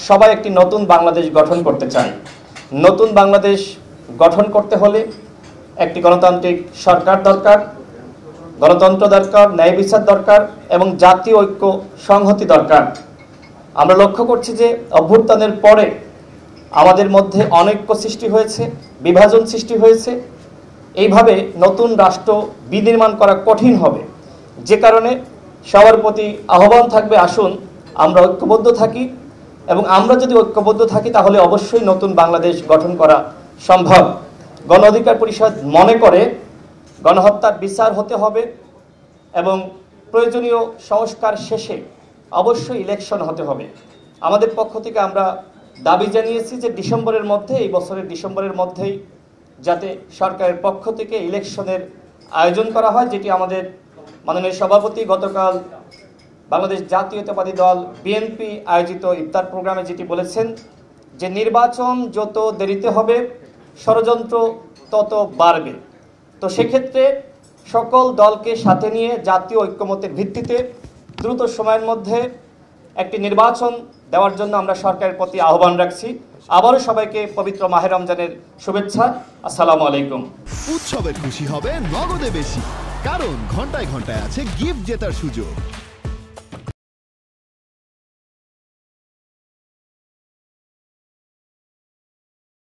সবাই একটি নতুন বাংলাদেশ গঠন করতে চায়। নতুন বাংলাদেশ গঠন করতে হলে একটি গণতান্ত্রিক সরকার দরকার, গণতন্ত্র দরকার, ন্যায় বিচার দরকার এবং জাতীয় ঐক্য সংহতি দরকার। আমরা লক্ষ্য করছি যে অভ্যুত্থানের পরে আমাদের মধ্যে অনৈক্য সৃষ্টি হয়েছে, বিভাজন সৃষ্টি হয়েছে। এইভাবে নতুন রাষ্ট্র বিনির্মাণ করা কঠিন হবে, যে কারণে সবার প্রতি আহ্বান থাকবে, আসুন আমরা ঐক্যবদ্ধ থাকি এবং আমরা যদি ঐক্যবদ্ধ থাকি তাহলে অবশ্যই নতুন বাংলাদেশ গঠন করা সম্ভব। গণ অধিকার পরিষদ মনে করে গণহত্যার বিচার হতে হবে এবং প্রয়োজনীয় সংস্কার শেষে অবশ্যই ইলেকশন হতে হবে। আমাদের পক্ষ থেকে আমরা দাবি জানিয়েছি যে ডিসেম্বরের মধ্যে, এই বছরের ডিসেম্বরের মধ্যেই যাতে সরকারের পক্ষ থেকে ইলেকশনের আয়োজন করা হয়, যেটি আমাদের মাননীয় সভাপতি গতকাল বাংলাদেশ জাতীয়তাবাদী দল বিএনপি আয়োজিত ইফতার প্রোগ্রামে যেটি বলেছেন যে নির্বাচন যত দেরিতে হবে ষড়যন্ত্র তত বাড়বে। তো সেক্ষেত্রে সকল দলকে সাথে নিয়ে জাতীয় ঐক্যমতের ভিত্তিতে দ্রুত সময়ের মধ্যে একটি নির্বাচন দেওয়ার জন্য আমরা সরকারের প্রতি আহ্বান রাখছি। আবারও সবাইকে পবিত্র মাহে রমজানের শুভেচ্ছা। আসসালামু আলাইকুম। উৎসবের খুশি হবে নগদে বেশি, কারণ ঘন্টায় ঘন্টায় আছে গিফট জেতার সুযোগ।